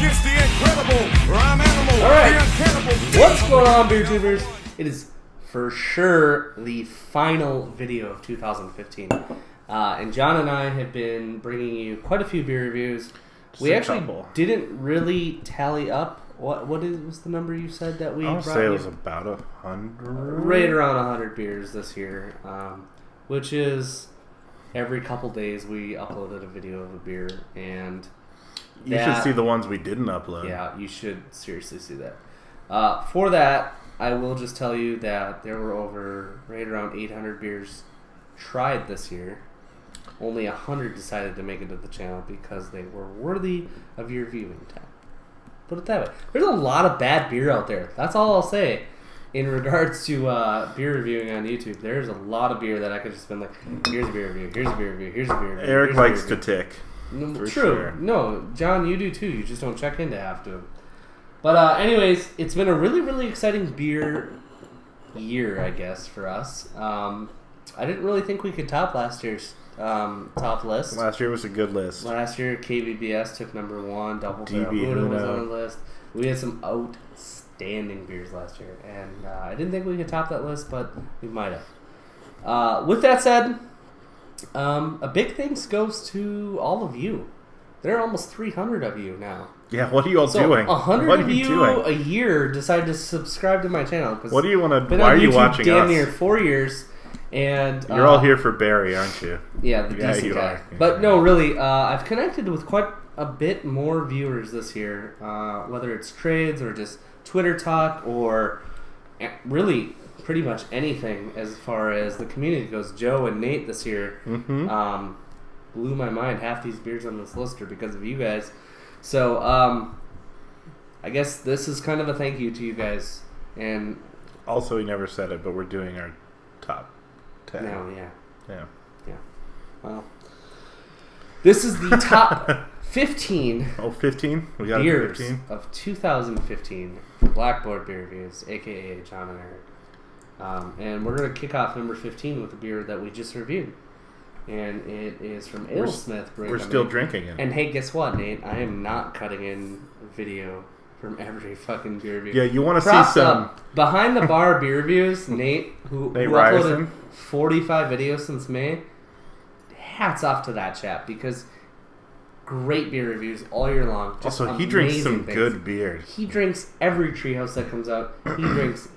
against the incredible rhyme animal. All right. The uncannibal. What's going on, beer tubers? It is for sure the final video of 2015. And John and I have been bringing you quite a few beer reviews. We actually didn't really tall up. What was the number you said that we I'll brought say it you? was about 100. Right around 100 beers this year, which is every couple days we uploaded a video of a beer, and You should see the ones we didn't upload. yeah, you should seriously see that. For that, I will just tell you that there were right around 800 beers tried this year. Only 100 decided to make it to the channel because they were worthy of your viewing time. Put it that way. There's a lot of bad beer out there. That's all I'll say. In regards to beer reviewing on YouTube, there's a lot of beer that I could just been like, here's a beer review, here's a beer review, here's a beer review. Eric likes to tick. No, for true. sure. No, John, you do too. You just don't check in to have to. But anyways, it's been a really, really exciting beer year, I guess, for us. I didn't really think we could top last year's top list. Last year was a good list. Last year, KBBS took number 1. Double Barrel DB Buddha was Uno. on the list. We had some outstanding beers last year, and I didn't think we could top that list, but we might have. With that said, a big thanks goes to all of you. There are almost 300 of you now. Yeah, what are you all So doing? 100 What are of you you doing? a year decide to subscribe to my channel. What do you want to? Been Why on are you YouTube watching damn us? near 4 years, and You're all here for Barry, aren't you? yeah, the Yeah, decent you guy. are. But no, really, I've connected with quite a bit more viewers this year, whether it's trades or just Twitter talk or really pretty much anything as far as the community goes. Joe and Nate this year blew my mind. Half these beers on this list are because of you guys. So I guess this is kind of a thank you to you guys. And Also, he never said it, but we're doing our top 10. now, yeah. Yeah. Well, this is the top 15 Oh, 15? We got beers 15? of 2015 for Blackboard Beer Reviews, a.k.a. John and Eric. And we're going to kick off number 15 with a beer that we just reviewed. And it is from Alesmith. We're still drinking it. And hey, guess what, Nate? I am not cutting in video from every fucking beer review. Yeah, you want to see Props some... up. Behind the bar beer reviews, Nate, who uploaded Ryerson? 45 videos since May, hats off to that chap because great beer reviews all year long. Just Also, he drinks amazing some things. good beer. He drinks every Treehouse that comes out. He drinks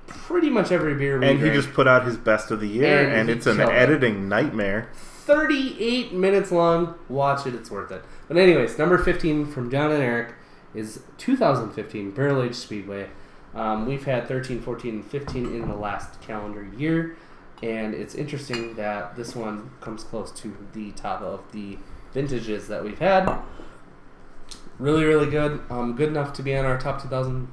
pretty much every beer we And he drink. just put out his best of the year, and he it's an killed it. editing nightmare. 38 minutes long. Watch it. It's worth it. But anyways, number 15 from John and Eric is 2015 Barrel Aged Speedway. We've had 13, 14, and 15 in the last calendar year. And it's interesting that this one comes close to the top of the vintages that we've had. Really, really good. Good enough to be on our top 2000.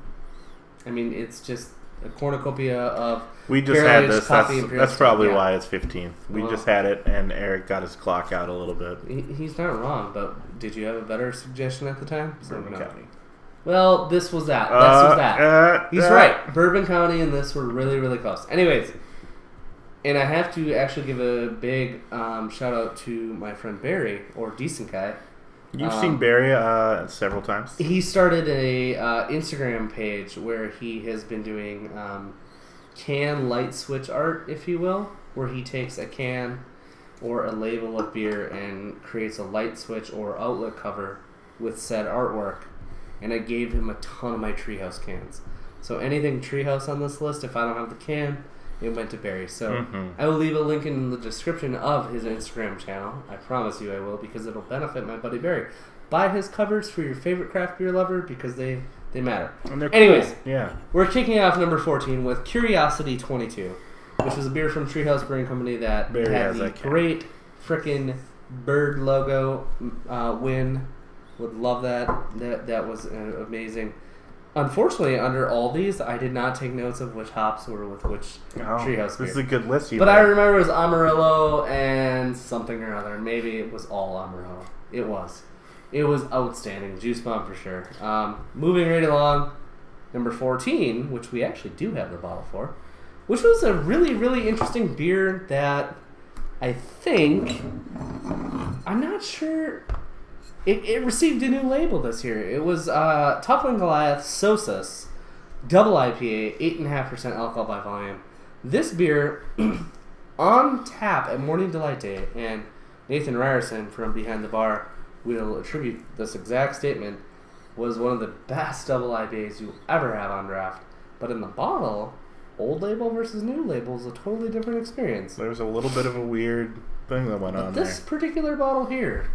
I mean, it's just a cornucopia of We just barrel had aged this. coffee and That's probably yeah. why it's 15th. We Well- just had it, and Eric got his clock out a little bit. He's not wrong, but did you have a better suggestion at the time? Bourbon No. County. Well, this was that. This was that. He's uh, right. Bourbon County and this were really, really close. Anyways, and I have to actually give a big shout out to my friend Barry, or Decent Guy. You've seen Barry several times. He started a Instagram page where he has been doing can light switch art, if you will, where he takes a can or a label of beer and creates a light switch or outlet cover with said artwork. And I gave him a ton of my Treehouse cans. So anything Treehouse on this list, if I don't have the can, it went to Barry. So I will leave a link in the description of his Instagram channel. I promise you I will, because it'll benefit my buddy Barry. Buy his covers for your favorite craft beer lover because they matter. And they're Anyways, cool. Yeah. we're kicking off number 14 with Curiosity 22, which is a beer from Treehouse Brewing Company that Barry had has the that can. great frickin' bird logo win. Would love that. That was amazing. Unfortunately, under all these, I did not take notes of which hops were with which Treehouse beer. This is a good list. But I remember it was Amarillo and something or other. Maybe it was all Amarillo. It was. It was outstanding. Juice bomb for sure. Moving right along, number 14, which we actually do have the bottle for, which was a really, really interesting beer that I think, I'm not sure it received a new label this year. It was Toppling Goliath Sosa's Double IPA, 8.5% alcohol by volume. This beer, on tap at Morning Delight Day, and Nathan Ryerson from Behind the Bar will attribute this exact statement, was one of the best double IPAs you'll ever have on draft. But in the bottle, old label versus new label is a totally different experience. There's a little bit of a weird thing that went on This particular bottle here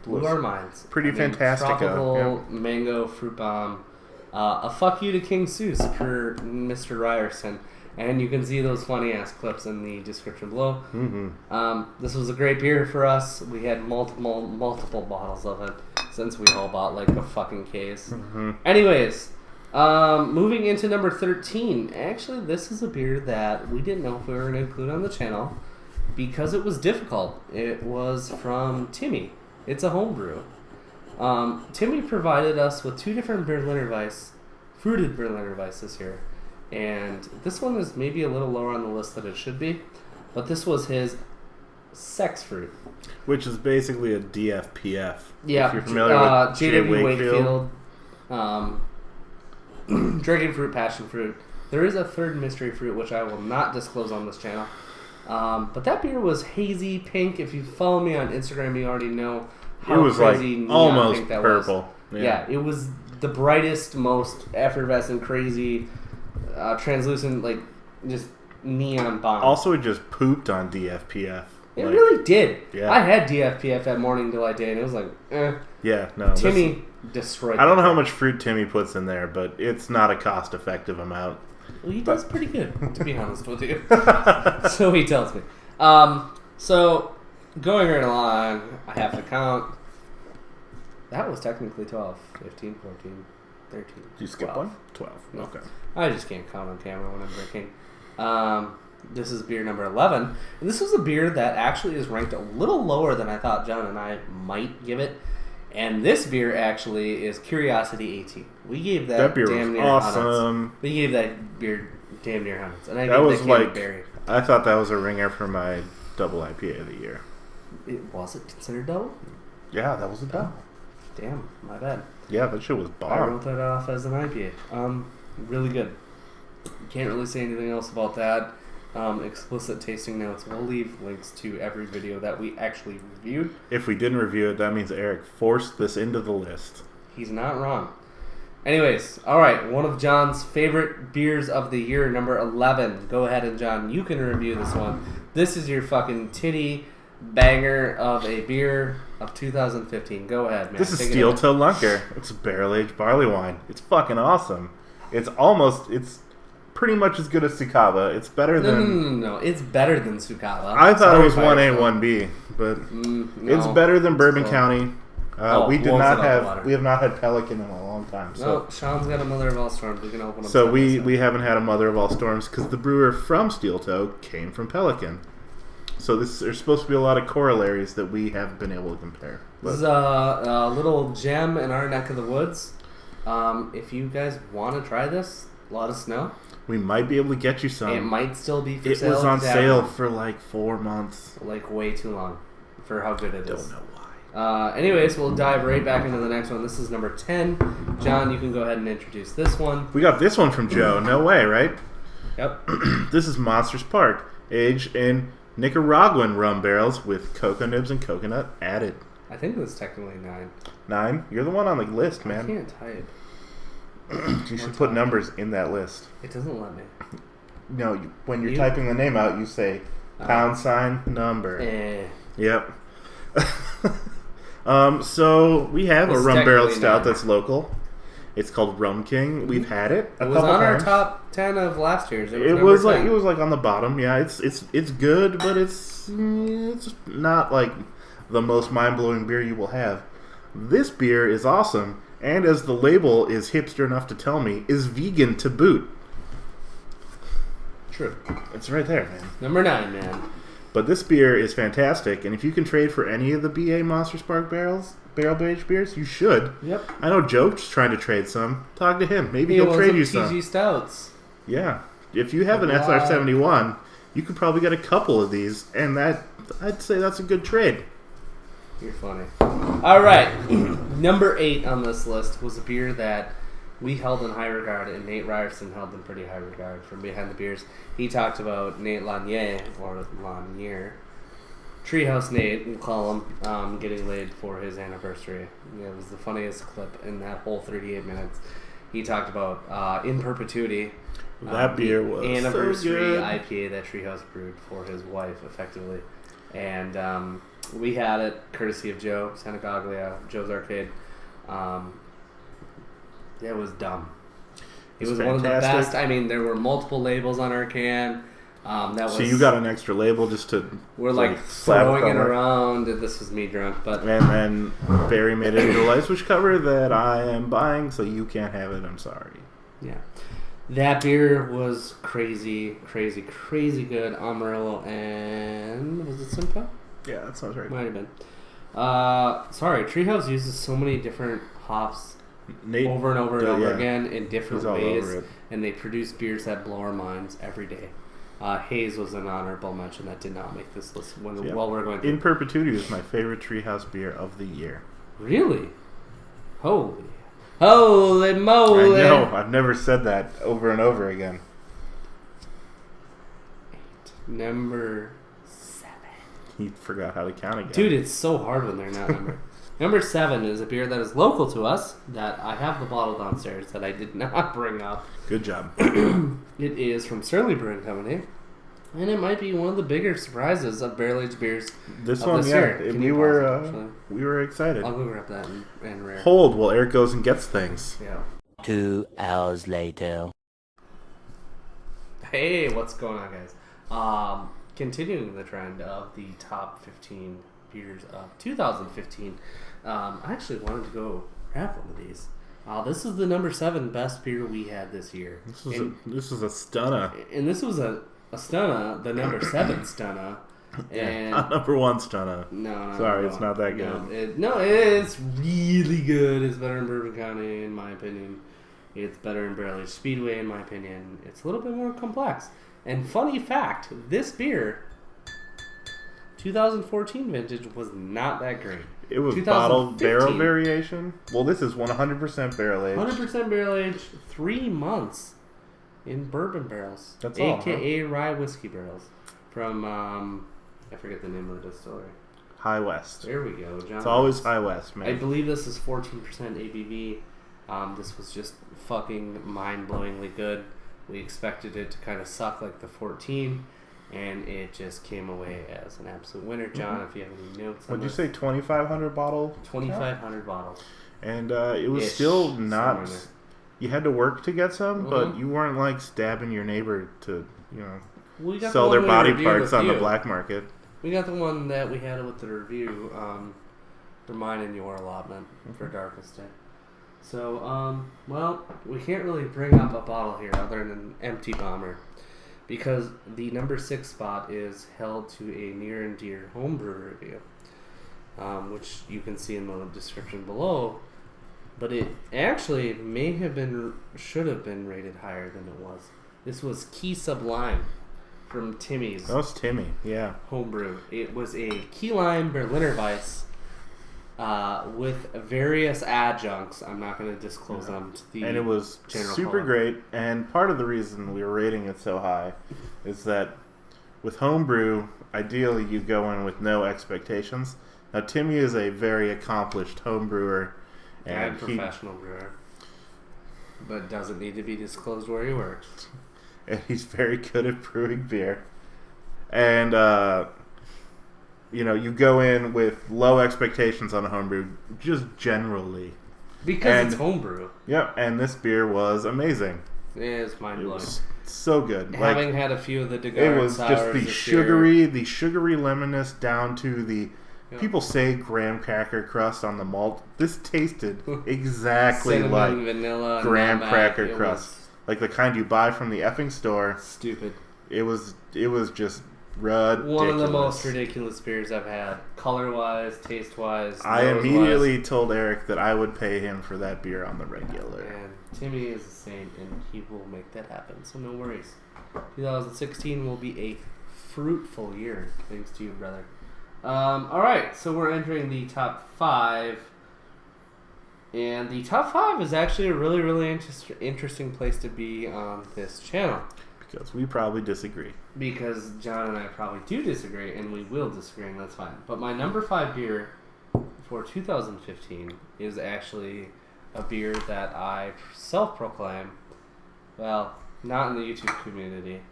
blew our minds. Pretty fantastic. Tropical mango fruit bomb. A fuck you to King Seuss per Mr. Ryerson. And you can see those funny ass clips in the description below. Mm-hmm. This was a great beer for us. We had multiple bottles of it since we all bought like a fucking case. Mm-hmm. Anyways, moving into number 13. Actually, this is a beer that we didn't know if we were going to include on the channel because it was difficult. It was from Timmy. It's a homebrew. Timmy provided us with 2 different Berliner Weiss, fruited Berliner Weiss this year. And this one is maybe a little lower on the list than it should be. But this was his sex fruit. Which is basically a DFPF. Yeah, if you're familiar with JW Wakefield. Dragon fruit, passion fruit. There is a third mystery fruit, which I will not disclose on this channel. But that beer was hazy pink. If you follow me on Instagram, you already know how it was crazy like neon almost pink that purple. was. Yeah, it was the brightest, most effervescent, crazy, translucent, like just neon bomb. Also, it just pooped on DFPF. It really did. Yeah. I had DFPF at Morning Delight Day, and it was like, eh. Yeah, no. Timmy destroyed I don't know that. how much fruit Timmy puts in there, but it's not a cost-effective amount. Well, he does pretty good, to be honest with you. So he tells me. So, going right along, I have to count. That was technically 12, 15, 14, 13, Did you skip 12. one? 12. No. Okay. I just can't count on camera when I'm drinking. This is beer number 11. And this is a beer that actually is ranked a little lower than I thought John and I might give it. And this beer actually is Curiosity 18. We gave that beer damn was near awesome. hundreds. We gave that beer damn near hundreds. And I That gave was that like, berry. I thought that was a ringer for my double IPA of the year. Was it considered double? Yeah, that was a double. Damn, my bad. Yeah, that shit was I bomb. wrote that off as an IPA. Really good. Can't really say anything else about that. Explicit tasting notes. We'll leave links to every video that we actually reviewed. If we didn't review it, that means Eric forced this into the list. He's not wrong. Anyways, alright, one of John's favorite beers of the year, number 11. Go ahead and John, you can review this one. This is your fucking titty banger of a beer of 2015. Go ahead, man. This is Take it Steel away. Toe Lunker. It's a barrel-aged barley wine. It's fucking awesome. It's pretty much as good as Sukaba. It's better than... No. It's better than Sukaba. I thought it was Sorry, 1A, Firestone. 1B, but No, it's better than Bourbon cool. County. We wolves without the water. have not had Pelican in a long time. So No, Sean's got a Mother of All Storms. We can open up. so side by we side. haven't had a Mother of All Storms because the brewer from Steel Toe came from Pelican. So there's supposed to be a lot of corollaries that we haven't been able to compare. This is a little gem in our neck of the woods. If you guys want to try this, let us know. We might be able to get you some. It might still be for It sale. was on if that- sale for like 4 months. like way too long for how good it is. Don't know why. Anyways, we'll dive right back into the next one. This is number 10. John, you can go ahead and introduce this one. We got this one from Joe. No way, right? Yep. This is Monsters Park, aged in Nicaraguan rum barrels with cocoa nibs and coconut added. I think this is technically 9. 9? You're the one on the list, I man. can't type. You should put numbers in that list. It doesn't let me. No, when you're You- typing the name out, you say pound sign number. Yep. So we have This a is rum barrel technically stout 9. that's local. It's called Rum King. We've had it a It was couple on our times. top 10 of last year's. It number was like 10. it was like on the bottom. Yeah, it's good, but it's not like the most mind blowing beer you will have. This beer is awesome, and as the label is hipster enough to tell me, is vegan to boot. True. It's right there, man. Number 9, man. But this beer is fantastic, and if you can trade for any of the BA Monster Spark barrel-aged beers, you should. Yep. I know Joe's trying to trade some. Talk to him. Maybe He he'll wants trade some you TG some. Stouts. Yeah. If you have an Wow. SR71, you could probably get a couple of these, and I'd say that's a good trade. You're funny. All right. Number 8 on this list was a beer that we held in high regard, and Nate Ryerson held in pretty high regard from behind the beers. He talked about Nate Lanier, or Lanier. Treehouse Nate, we'll call him, getting laid for his anniversary. It was the funniest clip in that whole 38 minutes. He talked about In Perpetuity. That beer was anniversary so good. IPA that Treehouse brewed for his wife, effectively. And we had it courtesy of Joe, Santa Gaglia, Joe's Arcade. It was dumb. It was one of the best. I mean, there were multiple labels on our can. So you got an extra label just to... We're like throwing it around. This was me drunk, but... And then Barry made it into a light switch cover that I am buying, so you can't have it. I'm sorry. Yeah. That beer was crazy, crazy, crazy good. Amarillo and... Was it Simcoe? Yeah, that sounds right. Might have been. Sorry, Treehouse uses so many different hops Nate, over and over and over again in different He's all ways, over it. and they produce beers that blow our minds every day. Hayes was an honorable mention that did not make this list while we're going through. In Perpetuity is my favorite Treehouse beer of the year. Really? Holy moly! I know, I've never said that over and over again. 8. Number 7. He forgot how to count again. Dude, it's so hard when they're not numbered. Number 7 is a beer that is local to us, that I have the bottle downstairs that I did not bring up. Good job. It is from Surly Brewing Company, and it might be one of the bigger surprises of barrel-aged beers This of one, this yeah. year. We were excited. I'll go grab that and rare. Hold while Eric goes and gets things. Yeah. 2 hours later. Hey, what's going on, guys? Continuing the trend of the top 15 beers of 2015, I actually wanted to go grab one of these. This is the number 7 best beer we had this year. This is a stunner. And this was a stunner, the number 7 stunner. And Not number 1 stunner. no, Sorry, it's not that good. It's really good. It's better in Bourbon County, in my opinion. It's better in Barrel Aged Speedway, in my opinion. It's a little bit more complex. And funny fact, this beer, 2014 vintage, was not that great. It was bottled barrel variation. Well, this is 100% barrel aged. 100% barrel aged, 3 months in bourbon barrels. That's all, AKA rye whiskey barrels. From, I forget the name of the distillery. High West. There we go, John. It's always High West, man. I believe this is 14% ABV. This was just fucking mind-blowingly good. We expected it to kind of suck like the 14, and it just came away as an absolute winner. John, if you have any notes on What'd you this. say, 2,500 bottle? 2,500 bottles. And it was Ish, still not... somewhere there. You had to work to get some, but Mhm. you weren't like stabbing your neighbor to, We got sell the their one we body reviewed parts with on the you. black market. We got the one that we had with the review for mine and your allotment for Darkest Day. So, well, we can't really bring up a bottle here other than an empty bomber, because the number 6 spot is held to a near and dear homebrew review, which you can see in the description below. But it actually should have been rated higher than it was. This was Key Sublime from Timmy's That was Timmy, yeah. homebrew. It was a Key Lime Berliner Weiss with various adjuncts. I'm not going to disclose them to the And it was general super public. great. And part of the reason we were rating it so high is that with homebrew, ideally you go in with no expectations. Now, Timmy is a very accomplished homebrewer. And professional brewer. But doesn't need to be disclosed where he works. And he's very good at brewing beer. And, you go in with low expectations on a homebrew, just generally. Because it's homebrew. Yep, and this beer was amazing. It's mind It blowing. was so good. Having had a few of the It Degard was just sours the this sugary year. lemonness down to the... Yep. People say graham cracker crust on the malt. This tasted exactly Cinnamon, like vanilla, graham nutmeg. cracker It crust. Like the kind you buy from the effing store. was stupid. It was just ridiculous. One of the most ridiculous beers I've had. Color-wise, taste-wise, I nose-wise. immediately told Eric that I would pay him for that beer on the regular. And Timmy is a saint, and he will make that happen, so no worries. 2016 will be a fruitful year, thanks to you, brother. All right, so we're entering the top 5. And the top 5 is actually a really, really interesting place to be on this channel. Because we probably disagree. Because John and I probably do disagree, and we will disagree, and that's fine. But my number 5 beer for 2015 is actually a beer that I self-proclaim, well, not in the YouTube community,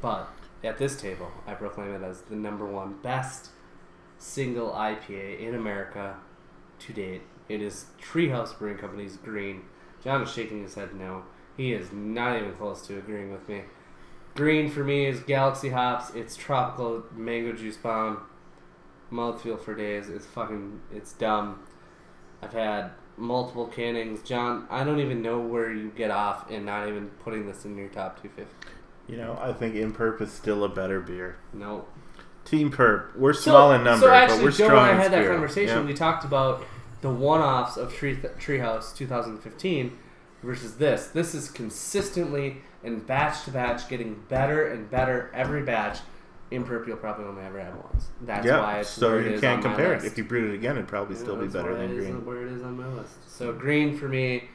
but at this table, I proclaim it as the number 1 best single IPA in America to date. It is Treehouse Brewing Company's Green. John is shaking his head no. He is not even close to agreeing with me. Green for me is Galaxy hops. It's tropical mango juice bomb. Mouthfeel for days. It's dumb. I've had multiple cannings. John, I don't even know where you get off in not even putting this in your top 250. You know, I think Imperp is still a better beer. No. Team Perp. We're small in number, but we're strong in spirit. So actually, Joe and I had that conversation. Yep. We talked about the one-offs of Treehouse 2015 versus this. This is consistently and batch to batch getting better and better every batch. Imperp you'll probably only ever have once. That's why it's so where it you is can't on my compare list. it. If you brewed it again, it'd probably still be better than Green. Where it is on my list. So Green for me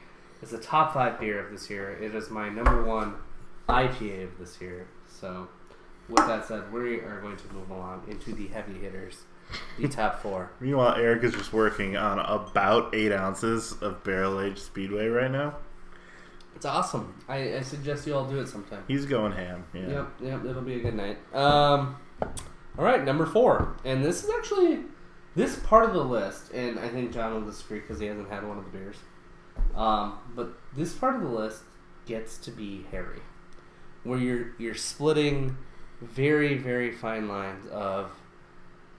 is the top 5 beer of this year. It is my number 1 IPA of this year. So with that said, we are going to move along into the heavy hitters, the top 4. Meanwhile, Eric is just working on about 8 ounces of barrel-aged Speedway right now. It's awesome. I suggest you all do it sometime. He's going ham. Yeah. Yep, it'll be a good night. All right, number 4. And this is actually, this part of the list, and I think John will disagree because he hasn't had one of the beers. But this part of the list gets to be hairy. Where you're splitting very, very fine lines of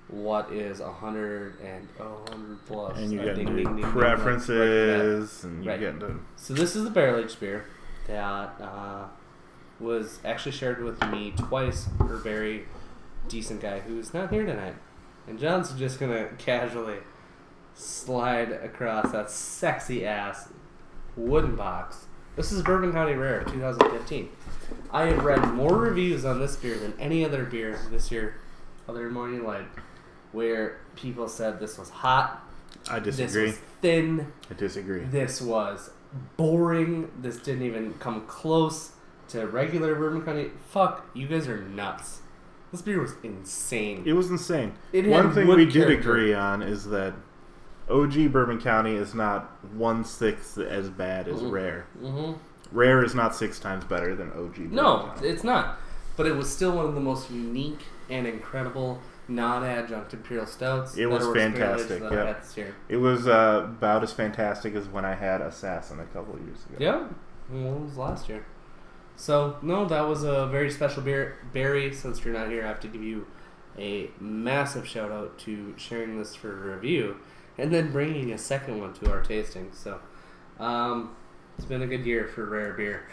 what is 100 and 100 plus. And you get into preferences, and you get into... So this is the barrel-aged beer that was actually shared with me twice. A very decent guy who's not here tonight. And John's just going to casually slide across that sexy-ass wooden box. This is Bourbon County Rare 2015. I have read more reviews on this beer than any other beer this year, other than Morning Light, where people said this was hot. I disagree. This was thin. I disagree. This was boring. This didn't even come close to regular Bourbon County. Fuck, you guys are nuts. This beer was insane. It was insane. One thing we did agree on is that OG Bourbon County is not 1/6 as bad as Rare. Mm-hmm. Rare is not 6 times better than OG Bourbon County. It's not. But it was still one of the most unique and incredible non-adjunct imperial stouts. It was fantastic. That I had this year. It was about as fantastic as when I had Assassin a couple of years ago. Yeah, well, it was last year. So, no, that was a very special beer. Barry, since you're not here, I have to give you a massive shout-out to sharing this for review and then bringing a second one to our tasting. So, it's been a good year for rare beer.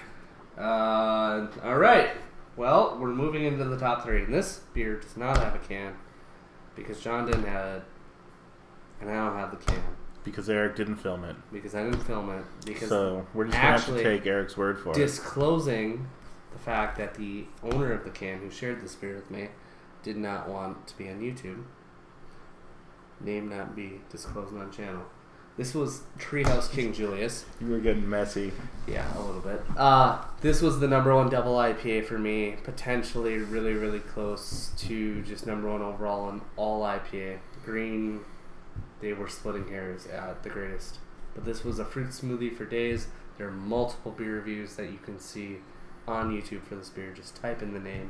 All right. Well, we're moving into the top 3. And this beer does not have a can because John didn't have it, and I don't have the can. Because Eric didn't film it. Because I didn't film it. Because so we're just going to have to take Eric's word for it. Disclosing the fact that the owner of the can who shared this beer with me did not want to be on YouTube. Name not be disclosed on channel. This was Treehouse King Julius. You were getting messy. Yeah, a little bit. This was the number 1 double IPA for me. Potentially really, really close to just number 1 overall in all IPA. Green, they were splitting hairs at the greatest. But this was a fruit smoothie for days. There are multiple beer reviews that you can see on YouTube for this beer. Just type in the name.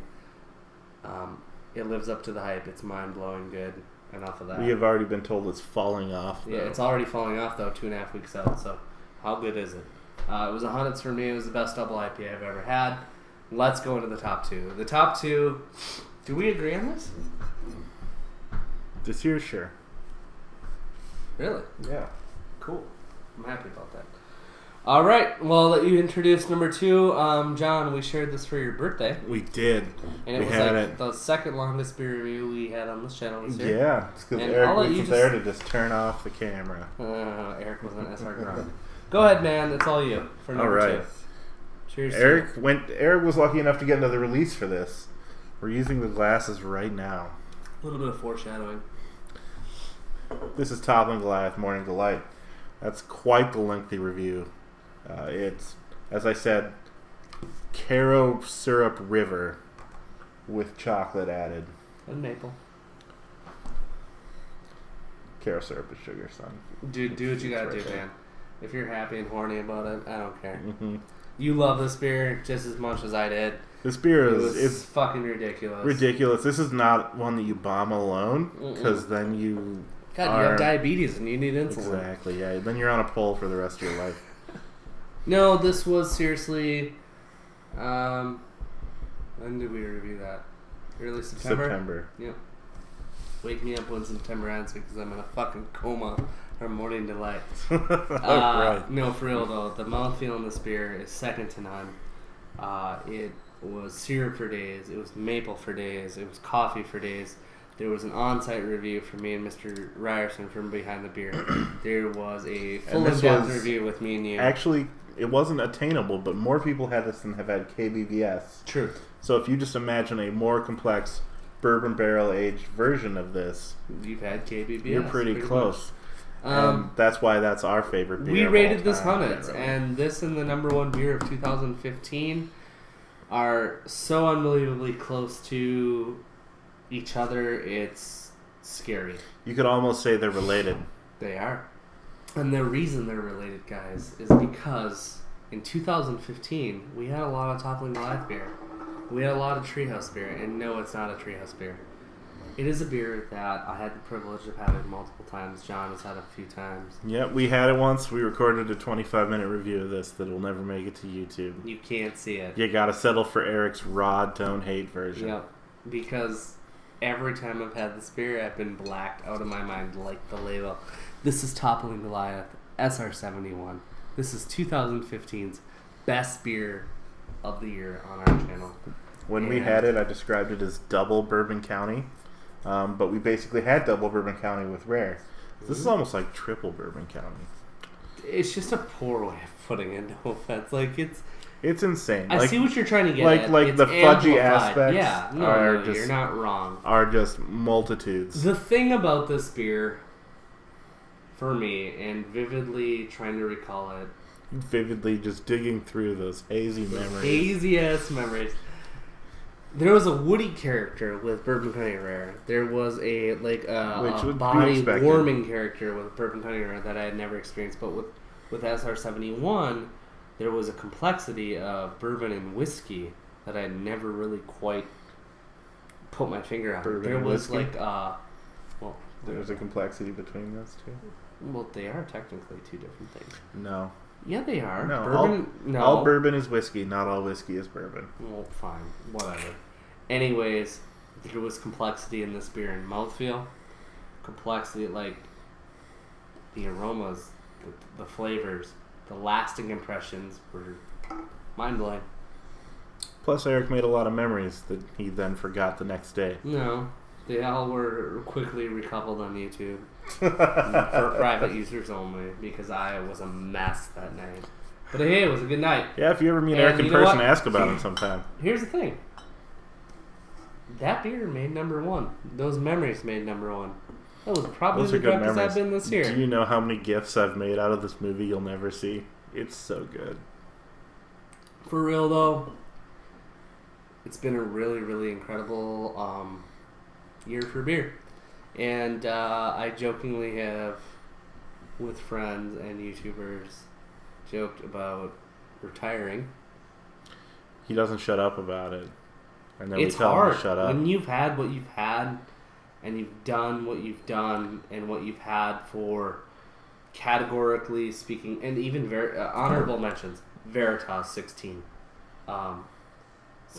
It lives up to the hype. It's mind-blowing good. Enough of that. We have already been told it's falling off, though. Yeah, it's already falling off, though, 2.5 weeks out. So, how good is it? It was a Hunnits for me. It was the best double IPA I've ever had. Let's go into the top 2. The top 2, do we agree on this? This year, sure. Really? Yeah. Cool. I'm happy about that. All right. Well, I'll let you introduce number 2. John, we shared this for your birthday. We did. And it was like the second longest beer review we had on this channel this year. Yeah. It's because Eric wasn't there to just turn off the camera. Eric wasn't as hard around. Go ahead, man. It's all you for number 2. Cheers. Eric was lucky enough to get another release for this. We're using the glasses right now. A little bit of foreshadowing. This is Toppling Goliath Morning Delight. That's quite the lengthy review. It's, as I said, Caro Syrup River with chocolate added. And maple. Caro syrup is sugar, son. Dude, do what you gotta Right do, there. man. If you're happy and horny about it, I don't care. Mm-hmm. You love this beer just as much as I did. This beer It is was it's fucking ridiculous. ridiculous. This is not one that you bomb alone, because then you God, you are... have diabetes and you need insulin. Exactly, yeah. Then you're on a pole for the rest of your life. No, this was seriously... when did we review that? Early September? Yep. Wake me up when September ends because I'm in a fucking coma or morning delight. Right. No, for real though, the mouthfeel in this beer is second to none. It was syrup for days, it was maple for days, it was coffee for days. There was an on-site review from me and Mr. Ryerson from Behind the Beer. There was a full in-depth review with me and you. Actually, it wasn't attainable, but more people had this than have had KBVS. True. So if you just imagine a more complex bourbon barrel aged version of this, You've had KBBS. you're pretty close. much. And that's why that's our favorite beer. We of rated all this time, hundreds, generally. and this and the number one beer of 2015 are so unbelievably close to each other, it's scary. You could almost say they're related. They are. And the reason they're related, guys, is because in 2015, we had a lot of Toppling Goliath beer. We had a lot of Treehouse beer, and no, it's not a Treehouse beer. It is a beer that I had the privilege of having multiple times. John has had a few times. Yep, we had it once. We recorded a 25-minute review of this that will never make it to YouTube. You can't see it. You gotta settle for Erick's raw don't hate version. Yep. Because every time I've had this beer, I've been blacked out of my mind like the label. This is Toppling Goliath SR71. This is 2015's best beer of the year on our channel. When we had it, I described it as double Bourbon County. But we basically had double Bourbon County with Rare. This is almost like triple Bourbon County. It's just a poor way of putting it, no offense. Like, It's insane. I see what you're trying to get at. Like It's the fudgy amplified. aspects Yeah, no, you're not wrong. Are just multitudes. The thing about this beer, for me, and vividly trying to recall it, Vividly just digging through those hazy memories. hazy ass memories. There was a woody character with Bourbon County Rare. There was a Which a would be body expected. warming character with Bourbon County Rare that I had never experienced. But with SR71, there was a complexity of bourbon and whiskey that I had never really quite put my finger on. Bourbon there and was whiskey? there's There's a complexity between those two. well, they are technically two different things. No. Yeah, they are. No. Bourbon, All bourbon is whiskey, not all whiskey is bourbon. Well, fine. Whatever. Anyways, there was complexity in this beer and mouthfeel. Complexity, like the aromas, the flavors, the lasting impressions were mind-blowing. Plus, Eric made a lot of memories that he then forgot the next day. No, they all were quickly recoupled on YouTube for private users only because I was a mess that night. But hey, it was a good night. Yeah, if you ever meet And Eric in you know person, what? ask about him sometime. Here's the thing. That beer made number one. Those memories made number one. That was probably Those are the good drunkest memories. I've been this year. Do you know how many gifts I've made out of this movie you'll never see? It's so good. For real though, it's been a really, really incredible year for beer. And I jokingly have, with friends and YouTubers, joked about retiring. He doesn't shut up about it. And then It's we tell hard him to shut up. when you've had what you've had, and you've done what you've done, and what you've had for, categorically speaking, and even honorable mentions. Veritas 16, some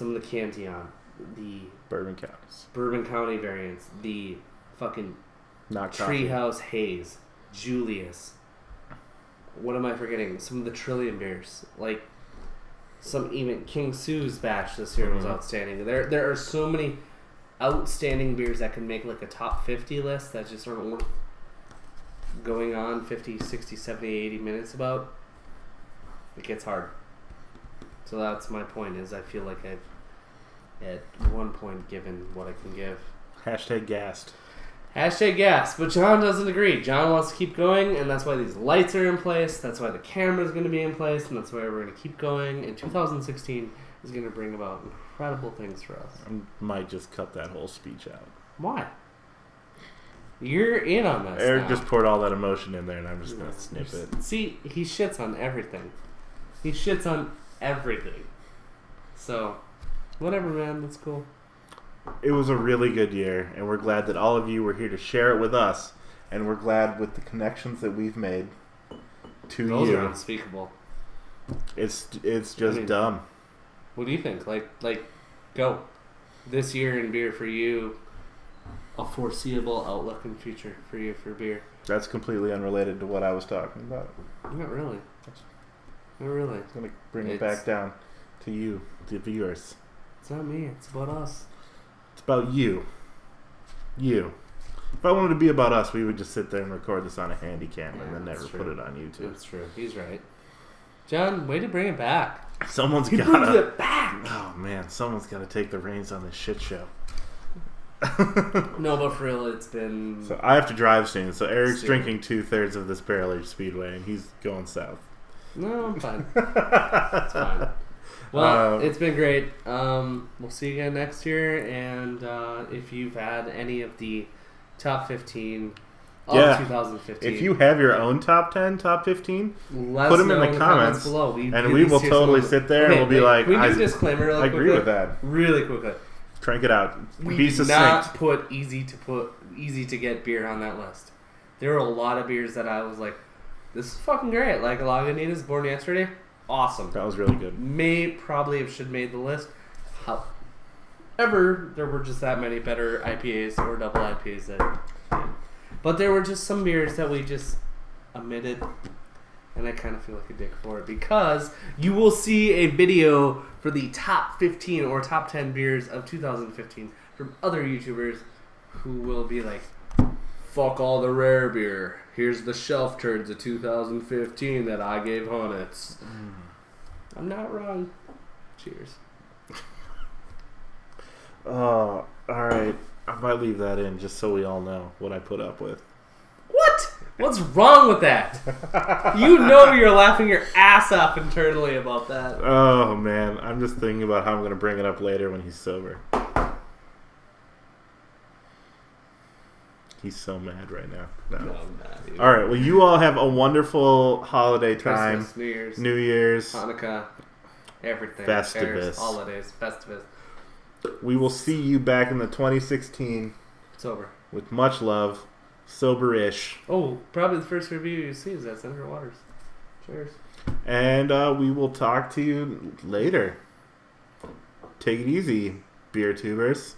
of the Cantillon, the Bourbon Counties. Bourbon County variants, the fucking Not coffee. Treehouse Haze, Julius. What am I forgetting? Some of the Trillium beers, like some even King Sue's batch this year was outstanding. There are so many outstanding beers that can make like a top 50 list that just aren't worth going on 50, 60, 70, 80 minutes about. It gets hard. So that's my point, is I feel like I've at one point given what I can give. Hashtag gassed. Hashtag gas, but John doesn't agree. John wants to keep going, and that's why these lights are in place. That's why the camera's going to be in place, and that's why we're going to keep going. And 2016 is going to bring about incredible things for us. I might just cut that whole speech out. Why? You're in on this. Erick now. just poured all that emotion in there, and I'm just going to snip it. See, he shits on everything. He shits on everything. So, whatever, man. That's cool. It was a really good year, and we're glad that all of you were here to share it with us, and we're glad with the connections that we've made to Those you. are unspeakable. It's just dumb. What do you think? Like, go. This year in beer for you, a foreseeable outlook and future for you for beer. That's completely unrelated to what I was talking about. Not really. Not really. I'm going to bring it back down to you, the viewers. It's not me. It's about us. It's about you. You. If I wanted to be about us, we would just sit there and record this on a handy cam and then never put it on YouTube. That's true. He's right. John, way to bring it back. Someone's He got brings to... it back. Oh, man. Someone's got to take the reins on this shit show. No, but for real, it's been... So I have to drive soon. So Erick's Soon. drinking 2/3 of this barrel-aged Speedway, and he's going south. No, I'm fine. It's fine. Well, it's been great. We'll see you again next year. And if you've had any of the top 15 of 2015, if you have your own top 10, top 15, let put us them in know the comments below. and we will totally sit there and we'll be like, can we do a disclaimer really I agree quickly? with that. Really quickly. Crank it out. We Be did succinct. not put easy to get beer on that list. There were a lot of beers that I was like, this is fucking great. Like Lagunitas, Born Yesterday, awesome. That was really good. Probably should made the list. However, there were just that many better IPAs or double IPAs that did. But there were just some beers that we just omitted. And I kind of feel like a dick for it because you will see a video for the top 15 or top 10 beers of 2015 from other YouTubers who will be like, fuck all the rare beer. Here's the shelf turds of 2015 that I gave Hornets. I'm not wrong. Cheers. Oh, all right. I might leave that in just so we all know what I put up with. What? What's wrong with that? You know you're laughing your ass off internally about that. Oh, man. I'm just thinking about how I'm going to bring it up later when he's sober. He's so mad right now. No. No, I'm not either. All right. Well, you all have a wonderful holiday time. Christmas, New Year's, New Year's. Hanukkah, everything. Festivus. Fairs, holidays, Festivus. We will see you back in the 2016 Sober. with much love. Sober-ish. Oh, probably the first review you see is at Senator Waters. Cheers. And we will talk to you later. Take it easy, beer tubers.